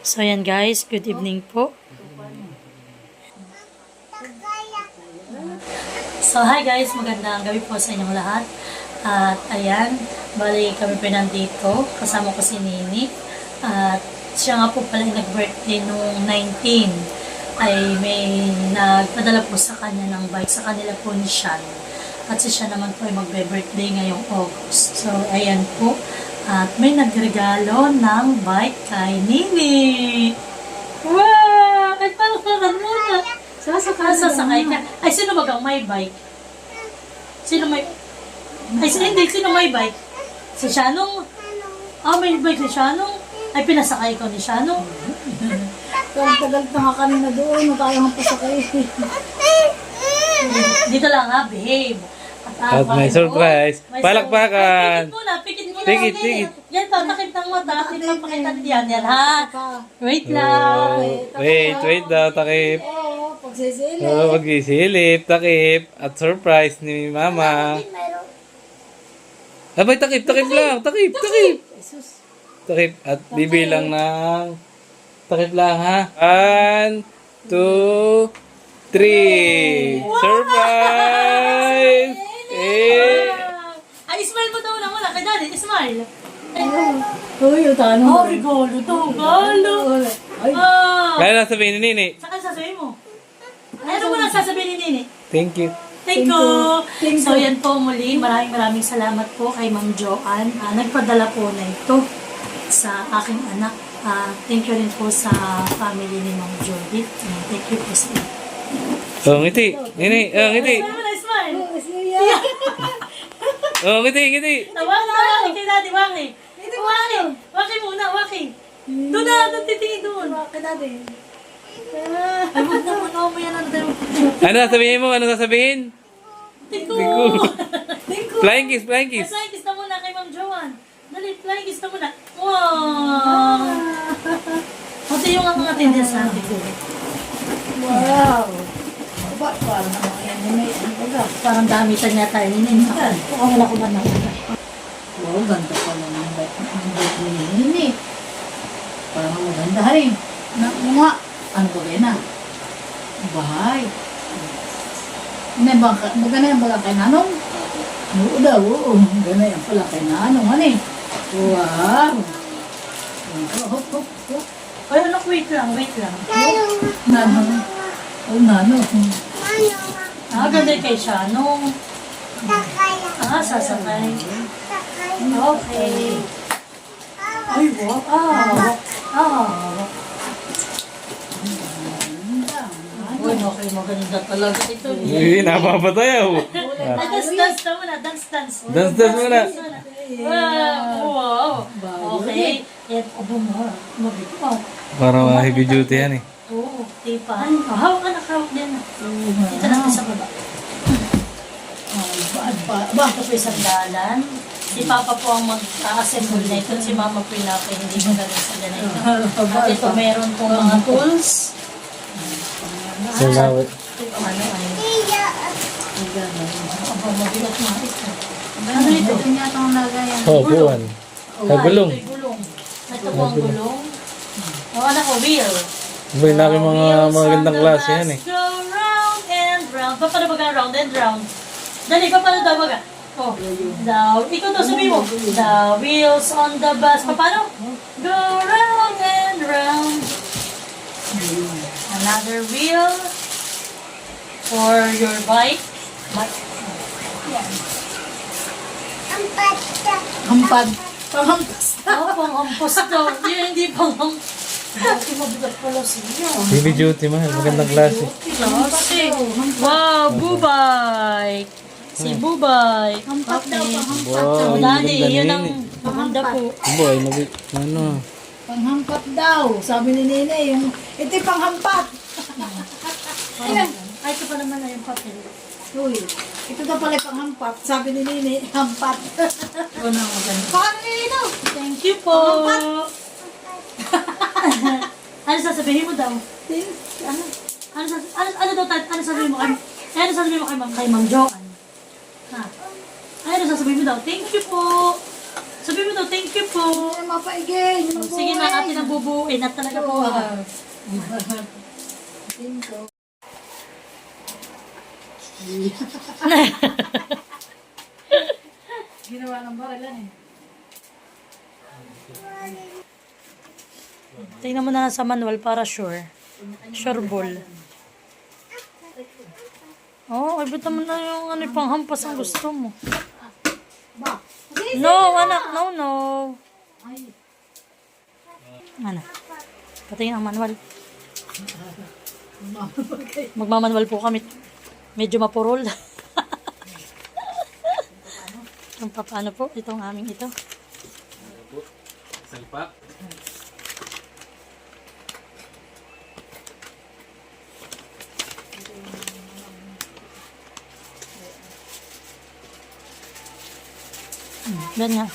So yan guys, good evening po. So hi guys, magandang gabi po sa inyong lahat. At ayan, bali kami po nandito, kasama ko si Nini. At siya nga po pala nag-birthday nung 19. Ay may nagpadala po sa kanya ng bike sa kanila po ni Sean. At si Sean naman po ay magbe-birthday ngayong August. So ayan po. At may nagregalo ng bike kay Nini. Wow! Ay, palakpakan muna. Sasakay ka. Ay, sino bagang may bike? Sino may... Ay, hindi. Sino may bike? Si Shanong? Ah, may bike si Shanong? Ay, pinasakay ko ni Shanong. Tagal na nga kanina doon, tayo ang pasakay. Dito lang ha, behave. At may surprise. Palakpakan. Pikit muna. Pikit. Yan to, takip ng mata. Pakita yan ha. Wait lang. Wait daw, takip. Oo, pagsisilip. Pag-isilip, takip. At surprise ni Mama. Abay, takip lang. Takip. Takip. At bibilang ng... Takip lang ha. 1, 2, 3. Surprise! Ay, smile mo daw lang wala. Kaya dali, smile. Uy, Oh, tanong. regalo to. Galo. Ay, Kaya na sabihin ni Nini. Saan sasabihin mo? Ano mo lang sasabihin ni Nini? Thank you. Thank you. Thank So, you. yan po muli. Maraming salamat po kay Ma'am Joanne. Nagpadala po na ito sa aking anak. Thank you rin po sa family ni Ma'am Judith. Thank you po sa inyo. Oh, ngiti. Nini, ngiti. Smile mo na, smile. siya. Oh, ngiti. Waki kay Daddy, waki. Waki muna, waki. Doon na, titingin doon. Bakit natin? Ay, wag naman ako mo yan. Ano sasabihin mo? Ano sasabihin? Tiko. Flying kiss. Flying kiss na muna kay Ma'am Joanne. Dali, flying kiss na muna. Wow! Ito yung mga tindihan sa atin. Wow. Parang naman yan, may Parang damitan niya tayo. Wala ko ba na? wow, ganda pa naman ang bike ni Nini. Parang maganda rin. Nga, ano ba yan ah? Bahay. Maganda yan pala kay Nanong? Oo daw, oo. Maganda yan pala kay Nanong, ano eh. Wow. Hop. Ay, anak, wait lang. Nanong. Oh, Nanong. Ganda kay Shanong. Sasakay. Okay. Ay, wow. Uy, okay, maganda talaga ito. Hindi, napapatay ako. Dance na muna, dance. Dance muna. Wow. Okay. Yan, mo. Mabigat. Parang heavy duty yan eh. Oo, tipa. Hawak ka din. Dito natin sa baba. Ito po isang dalan. Si Papa po ang mag-assemble na ito. Si Mama po yung hindi magaling sa ganito. At ito meron pong mga tools. Sumawit. Mabigat mga ito. Ano ito? Oh, buwan. Gulong. Ito gulong. Ito po ang gulong. Ano ko, wheel. May namin mga magandang klase yan eh. Go round and round. Paano baga round and round? Dali, paano daw baga? Oh, ikaw daw sabihin mo. The wheels on the bus. Paano? Go round and round. Another wheel for your bike. Hampad. Panghampas. Panghampas daw. Yan, hindi panghampas. Bakit mabigat pala siya? Heavy duty mahal, magandang klase. Klase. Wow, Bubay. Si Bubay. Hampat daw, panghampat. Wow, So, Daddy, ganda yun ni ang Nini. maganda po. Boy, ano? Panghampat daw. Sabi ni Nene, ito yung panghampat. Ayan. Ay, ito pa naman na yung papel. Uy, ito daw pala yung panghampat. Sabi ni Nene, hampat. Ito na ang maganda. Paano nino? Thank you po. Ano sasabihin mo daw? Ano sasabihin mo kay Ma'am Joanne? Ha? Ano sasabihin mo daw? Thank you po. Sabi mo daw, thank you po. Ay, mapaigay. Sige na, ate nang bubuuin at talaga po. Cinco. Ginawa ng baralan eh. Tingnan mo na sa manual para sure. Sure ball. Oh, ibig naman na yung ano, panghampas ang gusto mo. Ba? No, anak, no, no. Ay. Ano? Patingin ang manual. Magmamanual po kami. Medyo mapurol. Ang paano po itong aming ito. Salpak. Ganyan.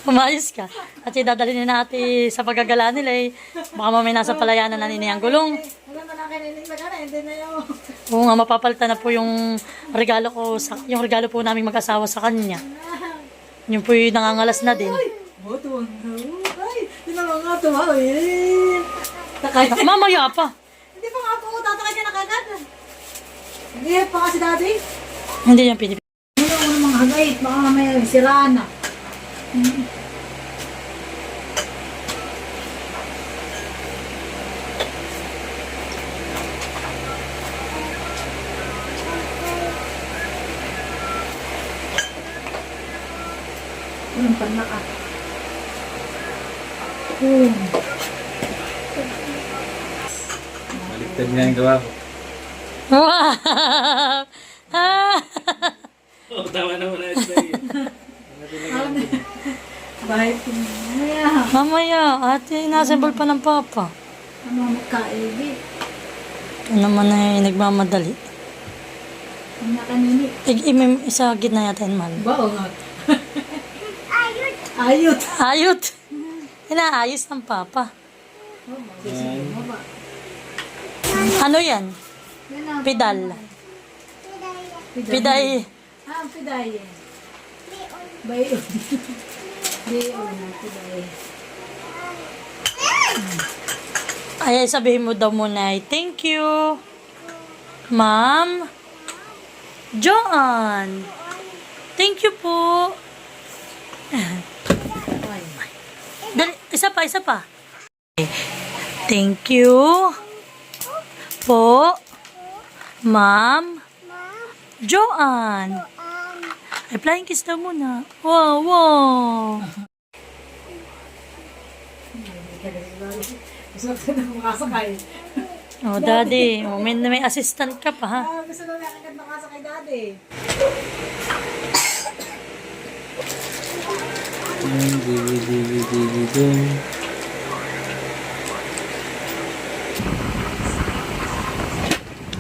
Umayos ka. At dadalhin na natin sa paggagala nila eh. Baka mamaya nasa palayanan na niniyang gulong. Alam mo na kinilig na gana, hindi na yun. Oo nga, mapapalitan na po yung regalo ko, yung regalo po naming mag-asawa sa kanya. Yung po yung nangangalas na din. Boto. Ay, yun na mga tuwa. Eh. Takay. Mamaya pa. Hindi pa nga po, tatakay ka na kagad. Hindi pa kasi dati. Hindi yan pinipili. Hindi ako ng mga hagait, baka mamaya siraan na. Yung panlaka. Baliktad nga yung gawa ko. Wow! Ah! Oh, tama na wala ito eh. Bahit ko mamaya. Mamaya, ate, inassemble pa ng papa. Ano magkaibig. Ito naman ay nagmamadali. Ang nakanini. Isa gitna yata yun, mahal. Ba o nga? Ayot. Ayot! Inaayos ng papa. Ano yan? Pedal. Piday. Ah, piday. Bayon. Bayon na piday. Ay, sabihin mo daw muna ay, thank you, Ma'am Joanne. Thank you po. Dali, isa pa. Thank you po, Ma'am Joanne. Ay, flying kiss daw muna. Wow. Gusto ko na makasakay. Oh, daddy. Oh, may assistant ka pa, ha? Ah, gusto na agad makasakay dati.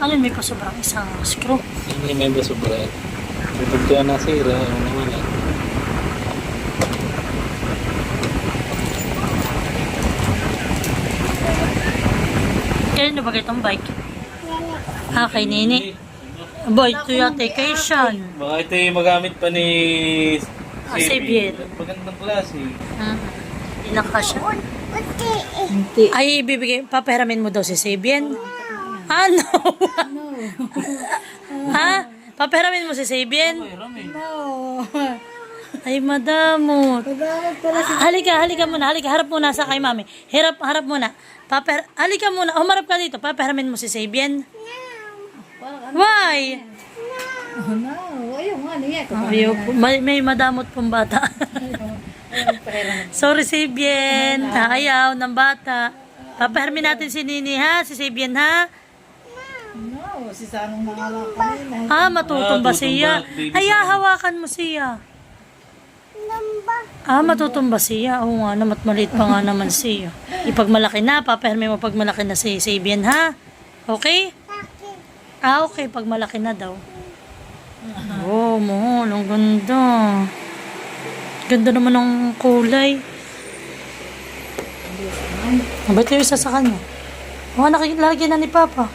Alin, may pasobrang isang screw. Hindi may ba sobra? Kapag kaya nasira, o nawala. Kailan na ba itong bike? Ah, kay Nini. Boy, ito yata kay Sean. Baka ito yung magamit pa ni Xavier. Magandang klase. Hindi na kasya. Hindi. Ay, bibigay, papahiramin mo daw si Sabian. Ano? Ha? Papahiramin mo si Sabian? No. Ay, madamot. Pagdamot pala si... Halika muna. Harap muna sa kay mami. Harap muna. Halika muna. Humarap ka dito. Papahiramin mo si Sabian. Why? Oh, no. Ayaw nga niya. May madamot pong bata. Sorry, Sabian. Ayaw ng bata. Papahiramin natin si Nini, ha? Si Sabian, ha? No. Si Sanong nangalak kanina. Ah, matutumba siya. Ay, hawakan mo siya. Matutumba siya. Oo nga naman, maliit pa nga naman siya. Ipag malaki na, papahermi mo pag malaki na si Sabian, ha? Okay? Okay, pag malaki na daw. Oh, mahal, ang ganda. Ganda naman ng kulay. Ba't yung isa sa kanya? Nakilagyan na ni Papa.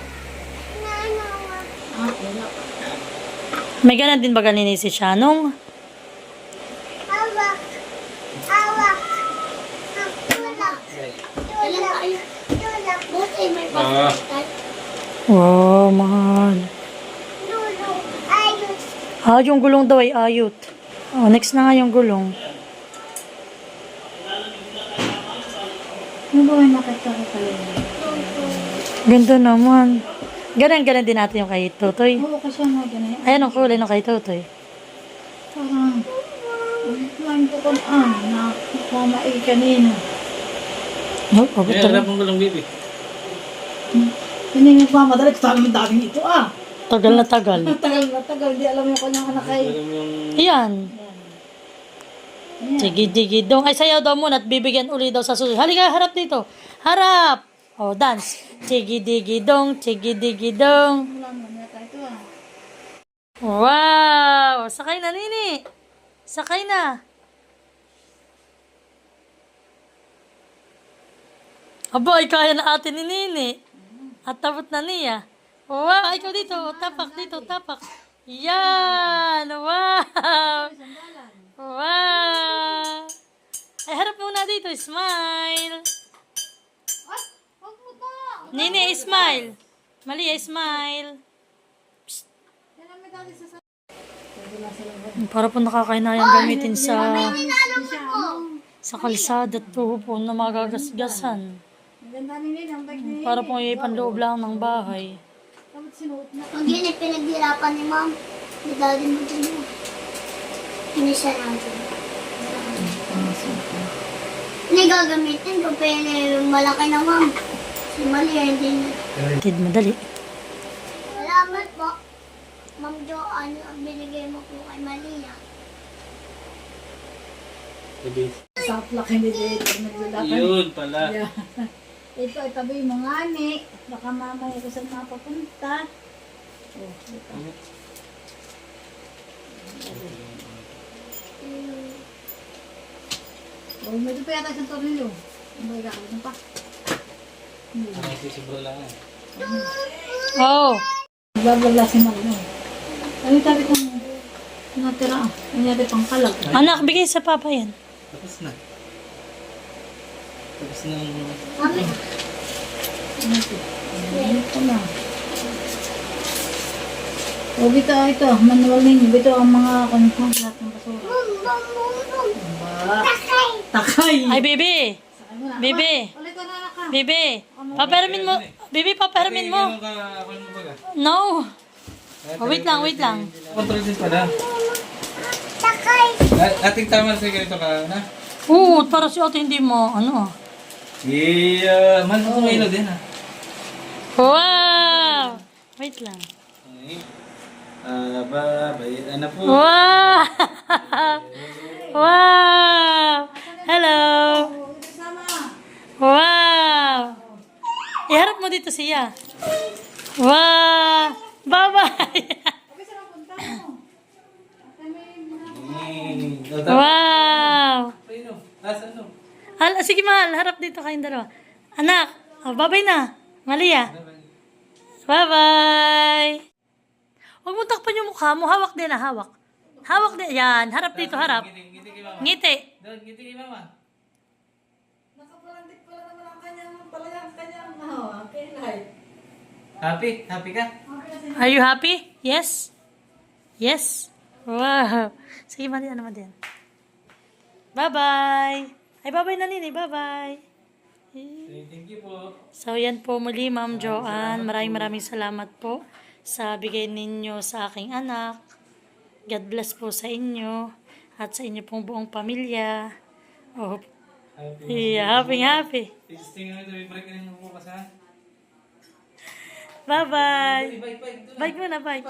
May ganan din ba ganin si Shanong? Awak. Awak. Tulak. Tulak. Tulak. Buti may pagkakas. Wow, mahal. Lulo. Ayos. Yung gulong daw ay ayot. Next na nga yung gulong. Ano ba yung nakita ko kayo? Ganda naman. Ganan din natin yung kay Totoy. Oo, kasi ano, ganyan. Ayan ang kulay ng kay Totoy. Parang, kumain ko kung na kumai kanina. Ayan, harap mong gulong, baby. Hindi nagmamadali ko sa amin daming ito Tagal na tagal. Tagal, di alam yung kanyang anak ay. Alam yung... Ayan. Sige, dong. Ay, sayaw daw muna at bibigyan uli daw sa susunod. Halika, harap dito. Harap! Dance. Sige, dong. Wala naman yata ito Wow! Sakay na, Nini. Sakay na. Aba, ay kaya na ate ni Nini. At tapot na niya. Wow! Ikaw dito. Tapak dito. Tapak. Yan! Wow! Wow! Ay, harap muna dito. Smile. Nini, smile. Mali, smile. Para po nakakainayang gamitin sa kalsada at po na magagasgasan. Ganda nila, ang bag niya. Para po ipanloob lang ng bahay. Tapos sinuot na. Pag yun ay pinaghirapan ni Ma'am, ni Daddy mo din mo. Inisa natin. Hindi gagamitin ko pwede malaki na Ma'am. Si Malia hindi na. Tid madali. Salamat po. Ma'am Joanne, ang binigay mo po kay Malia. Baby. Saplak hindi dito. Naglalakan. Yun pala. Yeah. Ito, itabi mo nga ni. Baka mamaya ko saan mapapunta. Oh, ito. Oh, medyo pa yata isang tornilyo. Ano ba gagawin pa? Ang sisibro lang eh. Oh! Babagla si Mama. Ano yung tabi kong natira? Ano yung pang kalag? Anak, bigay sa papa yan. Tapos na. Tapos na. Mami, Ito na. O, ito. Manual ninyo. Ito ang mga kanyang lahat ng basura. Mum, mum, mum, mum. Ba? Takay. Takay! Ay, baby! Sakay mo na. Baby! Ulit ko na ka. Baby! Paparamin mo. Baby, paparamin mo. No! Wait lang. Control din pala. Takay. Ating tama sa ganito ka, na? Oo, para si ate hindi mo, ano. Man ko ilo din ha. Wow! Wait lang. Bye. Ano po? Wow! Wow! Hello! Wow! Iharap mo dito siya. Wow! Bye-bye! Wow! Sige mahal, harap dito kayong dalawa. Anak, bye-bye na. Malia. Bye-bye! Huwag mo takpan yung mukha mo. Hawak din na, hawak. Hawak din. Yan, harap dito, harap. Ngiti. Doon, ngiti kay mama. Nakapalantik pala naman ang kanyang kilay. Happy ka? Are you happy? Yes? Yes? Wow. Sige, Malia naman din. Bye-bye. Ay, bye-bye na Nini. Bye-bye. Thank you po. So, yan po muli, Ma'am Joanne. Maraming salamat po sa bigay ninyo sa aking anak. God bless po sa inyo at sa inyo pong buong pamilya. Oh, yeah, happy. Testing na ito, i-break na yung bukas ha? Bye-bye. Bye. Bye muna, bye.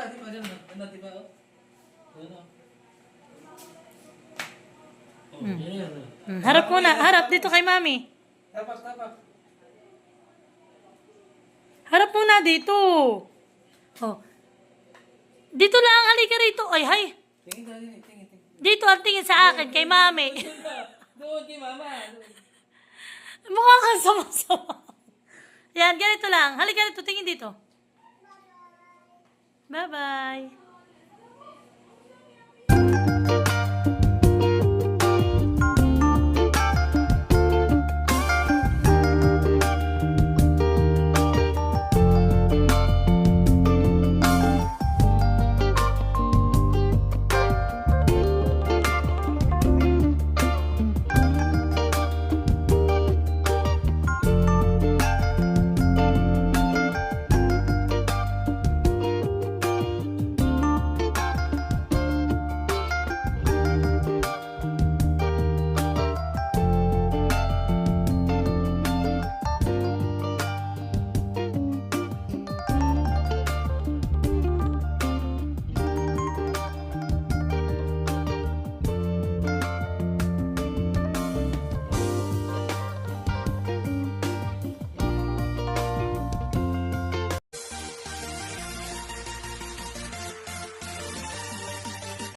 Diba? Harap muna. Harap dito kay mami. Tapak. Harap muna dito. Oh. Dito lang. Halika rito. Ay, hay. Tingin. Dito ang tingin sa akin kay mami. Doon kay mama. Mukha kang sama-sama. Yan, ganito lang. Halika rito. Tingin dito. Bye-bye.